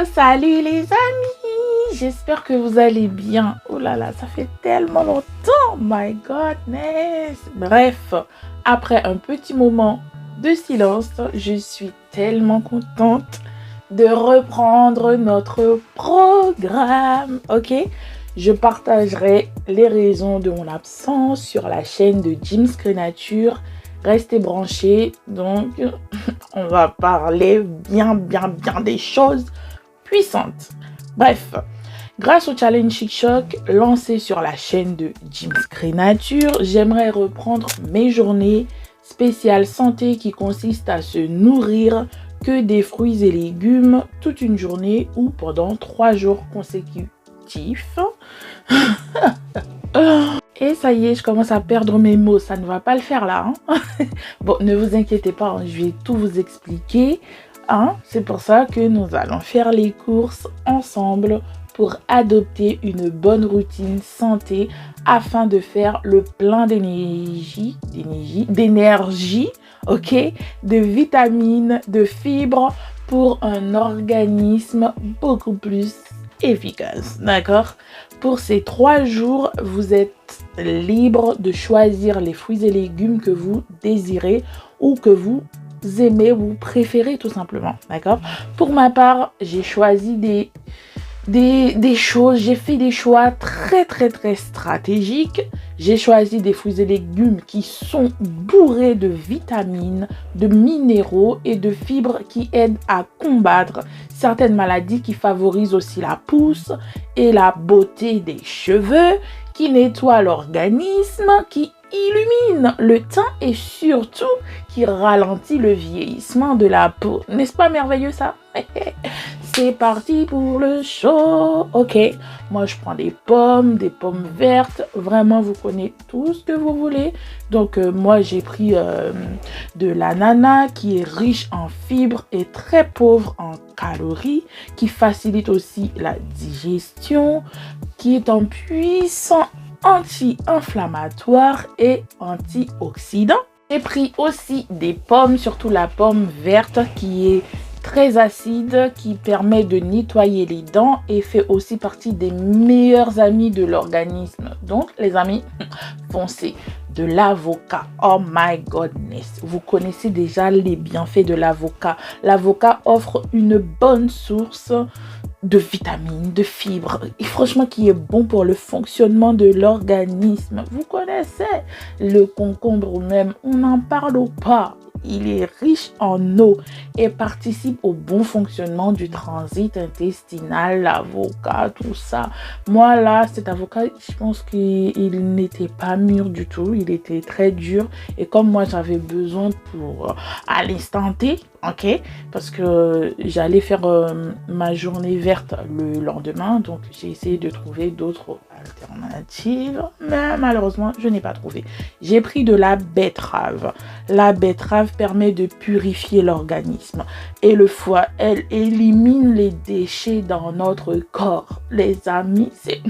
Salut les amis, j'espère que vous allez bien. Oh là là, ça fait tellement longtemps, my goodness. Bref, après un petit moment de silence, je suis tellement contente de reprendre notre programme, ok? Je partagerai les raisons de mon absence sur la chaîne de Jim's Créature. Restez branchés, donc on va parler bien des choses puissantes. Bref, grâce au challenge Chic Choc lancé sur la chaîne de Jim's Créature, j'aimerais reprendre mes journées spéciales santé qui consistent à se nourrir que des fruits et légumes toute une journée ou pendant 3 jours consécutifs. Et ça y est, je commence à perdre mes mots, ça ne va pas le faire là. Bon, ne vous inquiétez pas, je vais tout vous expliquer. C'est pour ça que nous allons faire les courses ensemble pour adopter une bonne routine santé afin de faire le plein d'énergie, ok, de vitamines, de fibres pour un organisme beaucoup plus efficace, d'accord? Pour ces 3 jours, vous êtes libre de choisir les fruits et légumes que vous désirez ou que vous aimez, vous préférez tout simplement, d'accord? Pour ma part, j'ai choisi des choses, j'ai fait des choix très stratégiques. J'ai choisi des fruits et légumes qui sont bourrés de vitamines, de minéraux et de fibres qui aident à combattre certaines maladies, qui favorisent aussi la pousse et la beauté des cheveux, qui nettoient l'organisme, qui illumine le teint et surtout qui ralentit le vieillissement de la peau. N'est-ce pas merveilleux ça? C'est parti pour le show. Ok, moi je prends des pommes vertes. Vraiment, vous connaissez tout ce que vous voulez. Donc moi j'ai pris de l'ananas qui est riche en fibres et très pauvre en calories, qui facilite aussi la digestion, qui est un puissant anti-inflammatoire et antioxydant. J'ai pris aussi des pommes, surtout la pomme verte qui est très acide, qui permet de nettoyer les dents et fait aussi partie des meilleurs amis de l'organisme. Donc les amis, foncez. De l'avocat, oh my goodness, vous connaissez déjà les bienfaits de l'avocat. L'avocat offre une bonne source de vitamines, de fibres et franchement qui est bon pour le fonctionnement de l'organisme. Vous connaissez le concombre même, on n'en parle pas. Il est riche en eau et participe au bon fonctionnement du transit intestinal, l'avocat, tout ça. Moi là, cet avocat, je pense qu'il n'était pas mûr du tout, il était très dur et comme moi j'avais besoin pour à l'instant T, ok, parce que j'allais faire ma journée verte le lendemain, donc j'ai essayé de trouver d'autres alternatives, mais malheureusement je n'ai pas trouvé. J'ai pris de la betterave. La betterave permet de purifier l'organisme et le foie, elle élimine les déchets dans notre corps. Les amis, c'est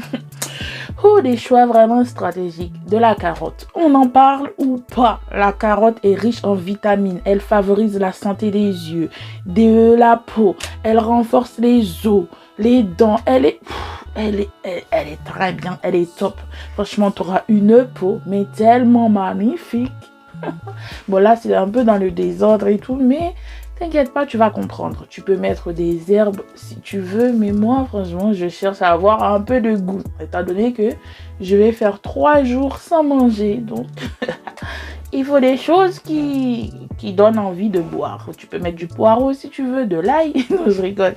des choix vraiment stratégiques. De la carotte, on en parle ou pas? La carotte est riche en vitamines, elle favorise la santé des yeux, de la peau, elle renforce les os, les dents, elle est très bien, elle est top. Franchement, tu auras une peau mais tellement magnifique. Bon là c'est un peu dans le désordre et tout, mais t'inquiète pas, tu vas comprendre. Tu peux mettre des herbes si tu veux, mais moi franchement je cherche à avoir un peu de goût, étant donné que je vais faire 3 jours sans manger, donc il faut des choses qui donnent envie de boire. Tu peux mettre du poireau si tu veux, de l'ail, non je rigole,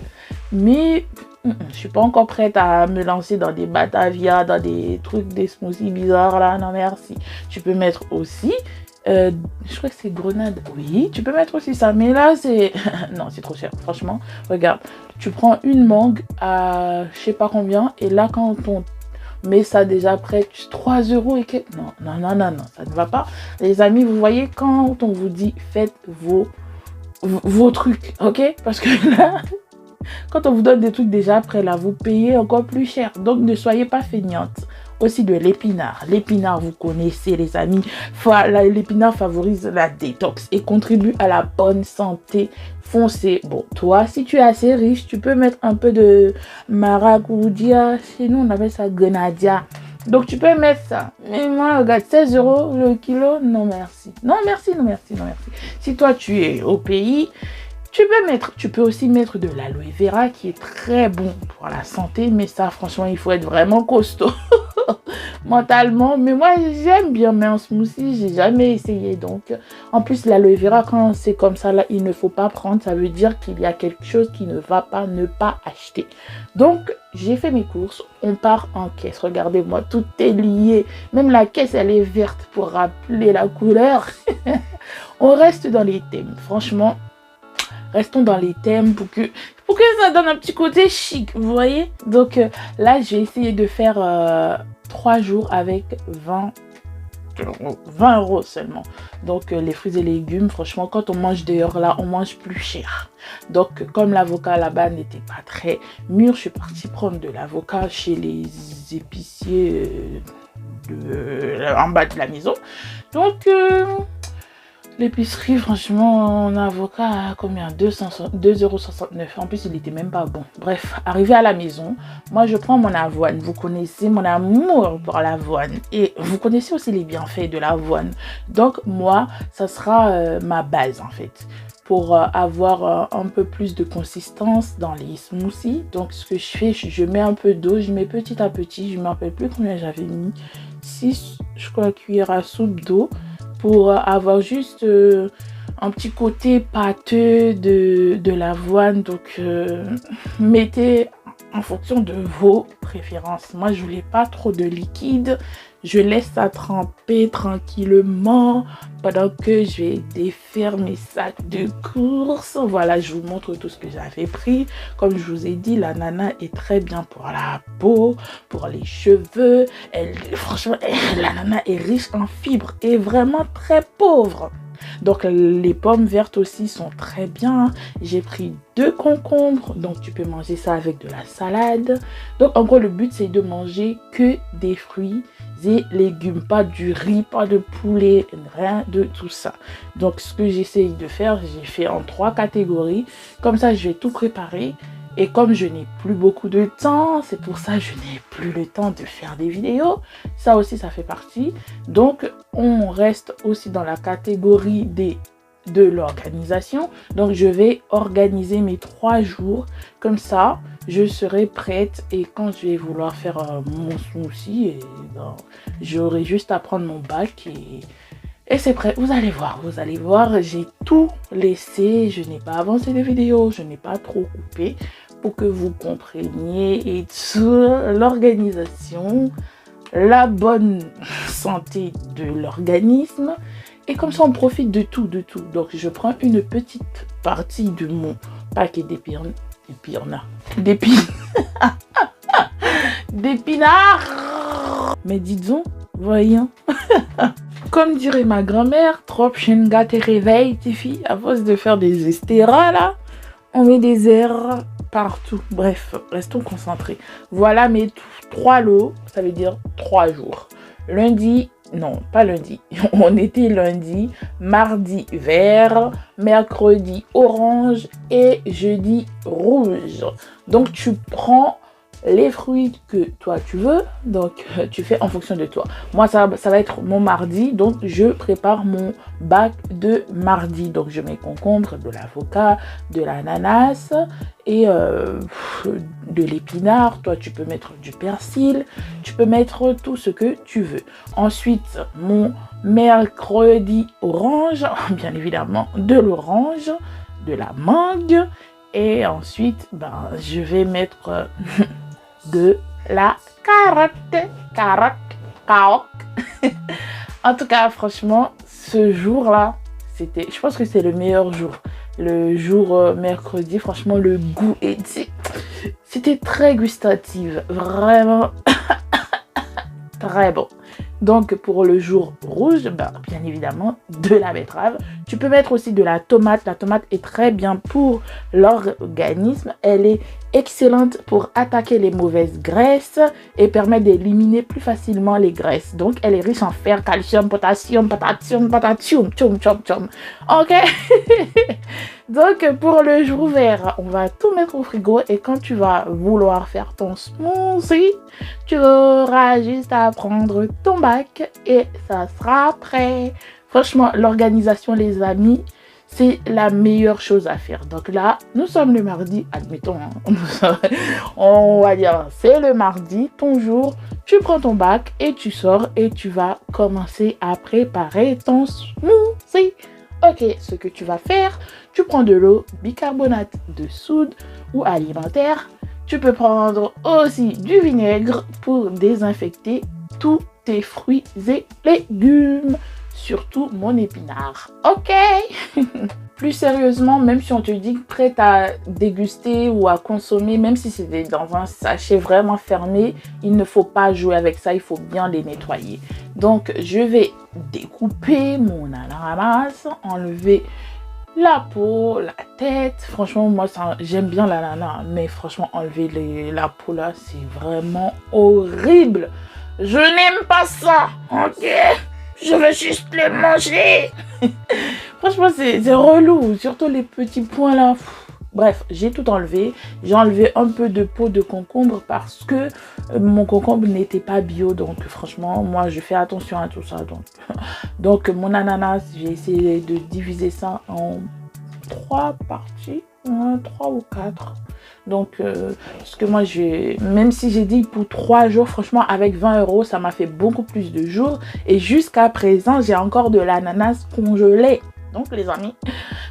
mais je suis pas encore prête à me lancer dans des batavia, dans des trucs, des smoothies bizarres là, non merci. Tu peux mettre aussi je crois que c'est grenade. Oui, tu peux mettre aussi ça. Mais là, c'est... non, c'est trop cher. Franchement, regarde. Tu prends une mangue à je sais pas combien. Et là, quand on met ça déjà prêt, 3 € et que... Non, ça ne va pas. Les amis, vous voyez, quand on vous dit faites vos trucs, ok? Parce que là... Quand on vous donne des trucs déjà prêts, là, vous payez encore plus cher. Donc, ne soyez pas feignante. aussi de l'épinard. L'épinard, vous connaissez les amis, l'épinard favorise la détox et contribue à la bonne santé foncée. Bon, toi, si tu es assez riche, tu peux mettre un peu de maracuja. Chez nous, on appelle ça grenadia. Donc, tu peux mettre ça. Mais moi, regarde, 16 € le kilo. Non, merci. Non, merci, non, merci, non, merci. Si toi, tu es au pays, tu peux aussi mettre de l'aloe vera qui est très bon pour la santé. Mais ça, franchement, il faut être vraiment costaud mentalement. Mais moi, j'aime bien, mais en smoothie, j'ai jamais essayé. Donc, en plus, l'aloe vera, quand c'est comme ça, là, il ne faut pas prendre. Ça veut dire qu'il y a quelque chose qui ne va pas, ne pas acheter. Donc, j'ai fait mes courses. On part en caisse. Regardez-moi, tout est lié. Même la caisse, elle est verte pour rappeler la couleur. On reste dans les thèmes. Franchement, restons dans les thèmes pour que ça donne un petit côté chic, vous voyez. Donc là, j'ai essayé de faire 3 jours avec 20 € seulement. Donc les fruits et légumes, franchement, quand on mange dehors là, on mange plus cher. Donc comme l'avocat là-bas n'était pas très mûr, je suis partie prendre de l'avocat chez les épiciers en bas de la maison. Donc l'épicerie, franchement, un avocat à combien? 2,69 €. En plus, il n'était même pas bon. Bref, arrivé à la maison, moi, je prends mon avoine. Vous connaissez mon amour pour l'avoine. Et vous connaissez aussi les bienfaits de l'avoine. Donc, moi, ça sera ma base, en fait, pour avoir un peu plus de consistance dans les smoothies. Donc, ce que je fais, je mets un peu d'eau. Je mets petit à petit. Je ne me rappelle plus combien j'avais mis. 6, je crois, cuillères à soupe d'eau. Pour avoir juste un petit côté pâteux de l'avoine. Donc, mettez en fonction de vos préférences. Moi, je voulais pas trop de liquide. Je laisse ça tremper tranquillement pendant que je vais défaire mes sacs de courses. Voilà, je vous montre tout ce que j'avais pris. Comme je vous ai dit, l'ananas est très bien pour la peau, pour les cheveux. Franchement, l'ananas est riche en fibres et vraiment très pauvre. Donc les pommes vertes aussi sont très bien. J'ai pris 2 concombres, donc tu peux manger ça avec de la salade. Donc en gros le but c'est de manger que des fruits et légumes, pas du riz, pas de poulet, rien de tout ça. Donc ce que j'essaye de faire, j'ai fait en 3 catégories. Comme ça je vais tout préparer. Et comme je n'ai plus beaucoup de temps, c'est pour ça que je n'ai plus le temps de faire des vidéos. Ça aussi, ça fait partie. Donc, on reste aussi dans la catégorie de l'organisation. Donc, je vais organiser mes 3 jours. Comme ça, je serai prête. Et quand je vais vouloir faire mon smoothie, j'aurai juste à prendre mon bac et c'est prêt. Vous allez voir, j'ai tout laissé. Je n'ai pas avancé les vidéos, je n'ai pas trop coupé pour que vous compreniez et tout, l'organisation, la bonne santé de l'organisme. Et comme ça, on profite de tout. Donc, je prends une petite partie de mon paquet d'épinards. Mais dites donc, voyons. Comme dirait ma grand-mère, trop chenga te réveille, tes filles. À force de faire des estéras, là, on met des airs partout. Bref, restons concentrés. Voilà mes 3 lots, ça veut dire 3 jours. Lundi, non, pas lundi. On était lundi, mardi vert, mercredi orange et jeudi rouge. Donc, tu prends les fruits que toi tu veux, donc tu fais en fonction de toi. Moi ça va être mon mardi, donc je prépare mon bac de mardi. Donc je mets concombre, de l'avocat, de l'ananas et de l'épinard. Toi tu peux mettre du persil, tu peux mettre tout ce que tu veux. Ensuite mon mercredi orange, bien évidemment de l'orange, de la mangue et ensuite je vais mettre de la carotte. En tout cas, franchement, ce jour-là, je pense que c'est le meilleur jour. Le jour mercredi, franchement, le goût c'était très gustatif, vraiment très bon. Donc pour le jour rouge, bien évidemment de la betterave. Tu peux mettre aussi de la tomate. La tomate est très bien pour l'organisme. Elle est excellente pour attaquer les mauvaises graisses et permet d'éliminer plus facilement les graisses. Donc, elle est riche en fer, calcium, potassium, potassium, tchum, tchum, tchum. Ok. Donc, pour le jour ouvert, on va tout mettre au frigo et quand tu vas vouloir faire ton smoothie, tu auras juste à prendre ton bac et ça sera prêt. Franchement, l'organisation, les amis, c'est la meilleure chose à faire. Donc là, nous sommes le mardi, admettons, on va dire, c'est le mardi, ton jour, tu prends ton bac et tu sors et tu vas commencer à préparer ton smoothie. Ok, ce que tu vas faire, tu prends de l'eau, bicarbonate de soude ou alimentaire. Tu peux prendre aussi du vinaigre pour désinfecter tous tes fruits et légumes. Surtout mon épinard. Ok. Plus sérieusement, même si on te dit prête à déguster ou à consommer, même si c'est dans un sachet vraiment fermé, il ne faut pas jouer avec ça, il faut bien les nettoyer. Donc, je vais découper mon ananas, enlever la peau, la tête. Franchement, moi, j'aime bien l'ananas, mais franchement, enlever la peau là, c'est vraiment horrible. Je n'aime pas ça, ok? Je veux juste le manger. Franchement, c'est relou. Surtout les petits points là. Bref, j'ai tout enlevé. J'ai enlevé un peu de peau de concombre parce que mon concombre n'était pas bio. Donc franchement, moi, je fais attention à tout ça. Donc mon ananas, j'ai essayé de diviser ça en 3 parties. 3 ou 4. Donc, parce que moi, même si j'ai dit pour 3 jours, franchement, avec 20 €, ça m'a fait beaucoup plus de jours. Et jusqu'à présent, j'ai encore de l'ananas congelé. Donc, les amis,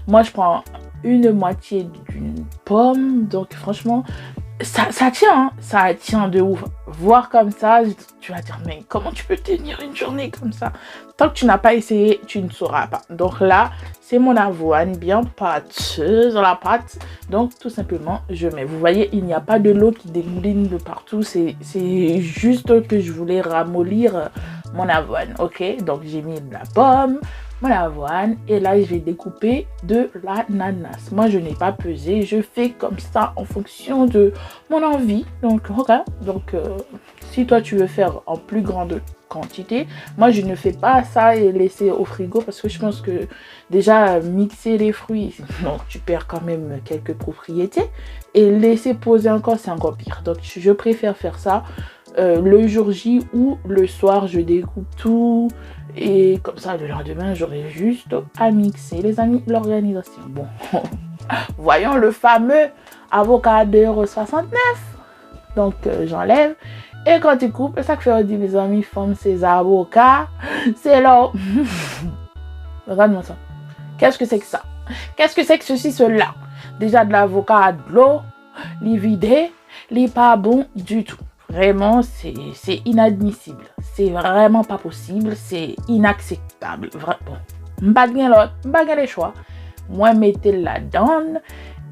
moi, je prends une moitié d'une pomme. Donc, franchement, ça tient, hein, ça tient de ouf. Voir comme ça, tu vas dire, mais comment tu peux tenir une journée comme ça? Tant que tu n'as pas essayé, tu ne sauras pas. Donc là, c'est mon avoine bien pâteuse dans la pâte. Donc tout simplement, je mets. Vous voyez, il n'y a pas de l'eau qui dégouline de partout. C'est juste que je voulais ramollir mon avoine. Ok, donc j'ai mis de la pomme, mon avoine et là je vais découper de l'ananas. Moi je n'ai pas pesé, je fais comme ça en fonction de mon envie. Donc ok, si toi tu veux faire en plus grande quantité, moi je ne fais pas ça et laisser au frigo parce que je pense que déjà mixer les fruits, non, tu perds quand même quelques propriétés et laisser poser encore, c'est encore pire. Donc je préfère faire ça le jour J ou le soir, je découpe tout et comme ça le lendemain j'aurai juste à mixer. Les amis, l'organisation, bon, voyons le fameux avocat à 2,69 €. Donc j'enlève et quand tu coupes, ça que fait dire mes amis, font ces avocats, c'est là. Regarde-moi ça. Qu'est-ce que c'est que ça? Qu'est-ce que c'est que ceci, cela? Déjà de l'avocat à de l'eau, les vider, les pas bon du tout. Vraiment, c'est inadmissible. C'est vraiment pas possible. C'est inacceptable. Bon, m'bagner l'autre, m'bagner les choix. Moi, mettez là-dedans.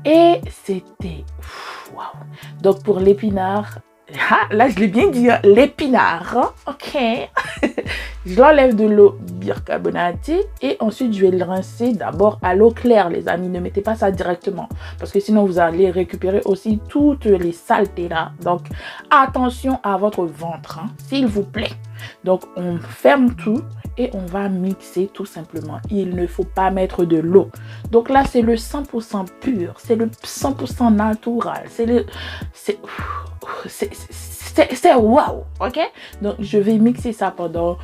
Et c'était... Waouh. Donc, pour l'épinard... Ah, là, je l'ai bien dit, hein, l'épinard. Ok. Je l'enlève de l'eau bicarbonatée et ensuite, je vais le rincer d'abord à l'eau claire, les amis. Ne mettez pas ça directement parce que sinon, vous allez récupérer aussi toutes les saletés là. Donc, attention à votre ventre, hein, s'il vous plaît. Donc, on ferme tout et on va mixer tout simplement. Il ne faut pas mettre de l'eau. Donc là, c'est le 100% pur. C'est le 100% naturel. C'est waouh, ok? Donc, je vais mixer ça pendant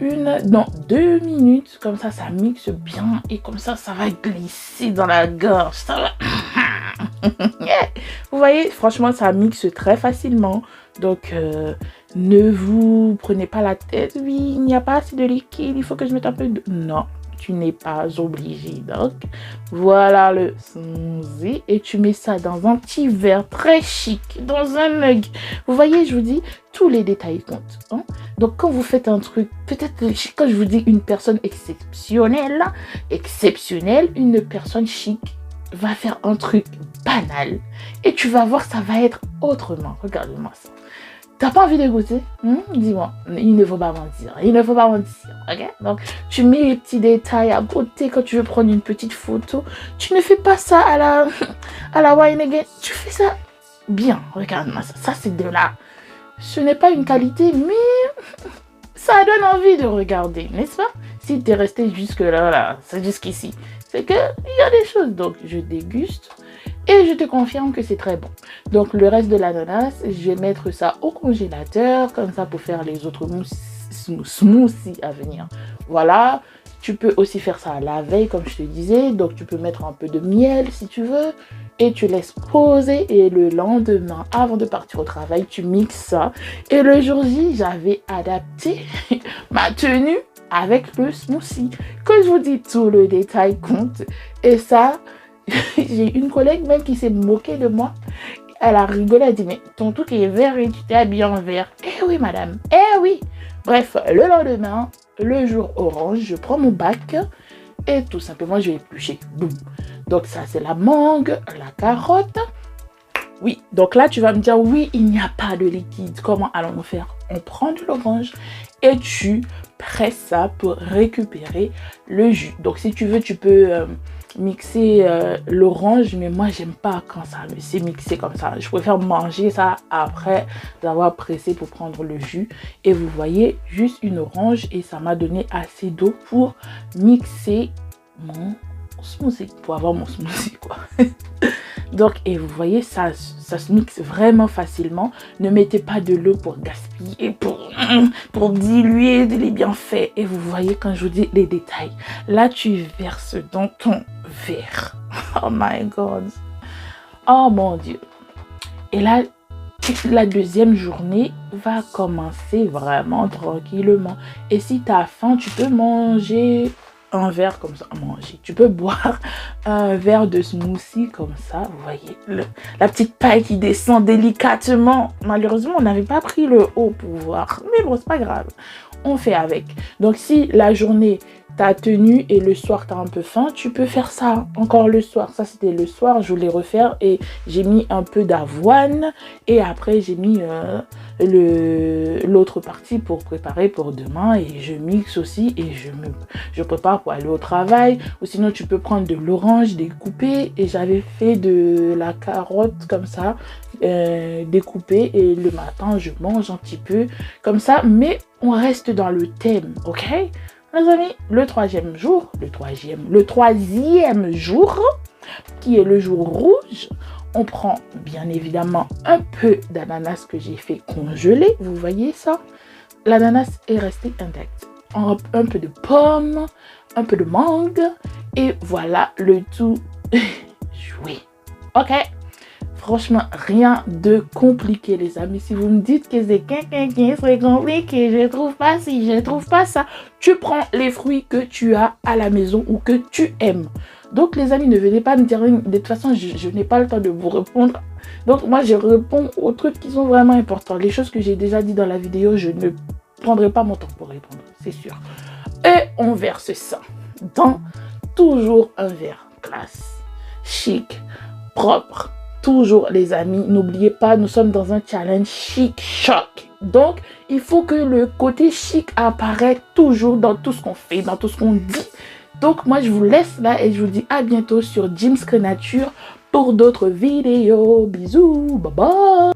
2 minutes. Comme ça mixe bien. Et comme ça va glisser dans la gorge. Ça va... Vous voyez, franchement, ça mixe très facilement. Donc, ne vous prenez pas la tête. Oui, il n'y a pas assez de liquide. Il faut que je mette un peu de... Non, tu n'es pas obligé. Donc, voilà le smoothie. Et tu mets ça dans un petit verre très chic. Dans un mug. Vous voyez, je vous dis, tous les détails comptent. Hein? Donc, quand vous faites un truc, peut-être quand je vous dis une personne exceptionnelle, une personne chic va faire un truc banal. Et tu vas voir, ça va être autrement. Regardez-moi ça. T'as pas envie de goûter? Dis-moi. Il ne faut pas mentir. Il ne faut pas mentir. Ok? Donc, tu mets les petits détails à côté quand tu veux prendre une petite photo. Tu ne fais pas ça à la wine again. Tu fais ça bien. Regarde-moi ça. Ça, c'est de là. Ce n'est pas une qualité, mais ça donne envie de regarder, n'est-ce pas? Si t'es resté jusque-là, là, c'est jusqu'ici. C'est qu'il y a des choses. Donc, je déguste. Et je te confirme que c'est très bon. Donc, le reste de l'ananas, je vais mettre ça au congélateur, comme ça, pour faire les autres smoothies à venir. Voilà. Tu peux aussi faire ça la veille, comme je te disais. Donc, tu peux mettre un peu de miel, si tu veux. Et tu laisses poser. Et le lendemain, avant de partir au travail, tu mixes ça. Et le jour J, j'avais adapté ma tenue avec le smoothie. Que je vous dis, tout le détail compte. Et ça... J'ai une collègue même qui s'est moquée de moi. Elle a rigolé, elle a dit, mais ton truc est vert et tu t'es habillée en vert. Eh oui, madame, eh oui. Bref, le lendemain, le jour orange, je prends mon bac et tout simplement, je vais éplucher. Boum. Donc ça, c'est la mangue, la carotte. Oui, donc là, tu vas me dire, oui, il n'y a pas de liquide. Comment allons-nous faire? On prend de l'orange et tu presses ça pour récupérer le jus. Donc, si tu veux, tu peux mixer l'orange, mais moi, j'aime pas quand ça c'est mixé comme ça. Je préfère manger ça après avoir pressé pour prendre le jus. Et vous voyez, juste une orange et ça m'a donné assez d'eau pour mixer mon smoothie, pour avoir mon smoothie, quoi. Donc, et vous voyez, ça se mixe vraiment facilement. Ne mettez pas de l'eau pour gaspiller, pour diluer les bienfaits. Et vous voyez, quand je vous dis les détails, là, tu verses dans ton verre. Oh my God. Oh mon Dieu. Et là, la deuxième journée va commencer vraiment tranquillement. Et si tu as faim, tu peux manger un verre comme ça à manger. Tu peux boire un verre de smoothie comme ça. Vous voyez, la petite paille qui descend délicatement. Malheureusement, on n'avait pas pris le haut pour voir. Mais bon, c'est pas grave. On fait avec. Donc, si la journée t'as tenu et le soir t'as un peu faim, tu peux faire ça encore le soir. Ça, c'était le soir. Je voulais refaire et j'ai mis un peu d'avoine. Et après, j'ai mis l'autre partie pour préparer pour demain. Et je mixe aussi et je prépare pour aller au travail. Ou sinon, tu peux prendre de l'orange découpée. Et j'avais fait de la carotte comme ça, découpée. Et le matin, je mange un petit peu comme ça. Mais on reste dans le thème, ok? Les amis, le troisième jour, qui est le jour rouge, on prend bien évidemment un peu d'ananas que j'ai fait congeler. Vous voyez ça? L'ananas est resté intact. Un peu de pomme, un peu de mangue. Et voilà le tout joué. Ok? Franchement, rien de compliqué, les amis. Si vous me dites que c'est c'est compliqué, je trouve pas ci, je trouve pas ça. Tu prends les fruits que tu as à la maison ou que tu aimes. Donc, les amis, ne venez pas me dire, de toute façon, je n'ai pas le temps de vous répondre. Donc, moi, je réponds aux trucs qui sont vraiment importants. Les choses que j'ai déjà dit dans la vidéo, je ne prendrai pas mon temps pour répondre, c'est sûr. Et on verse ça dans toujours un verre classe, chic, propre. Toujours, les amis, n'oubliez pas, nous sommes dans un challenge chic choc. Donc, il faut que le côté chic apparaisse toujours dans tout ce qu'on fait, dans tout ce qu'on dit. Donc, moi, je vous laisse là et je vous dis à bientôt sur Jim's Créature pour d'autres vidéos. Bisous, bye bye.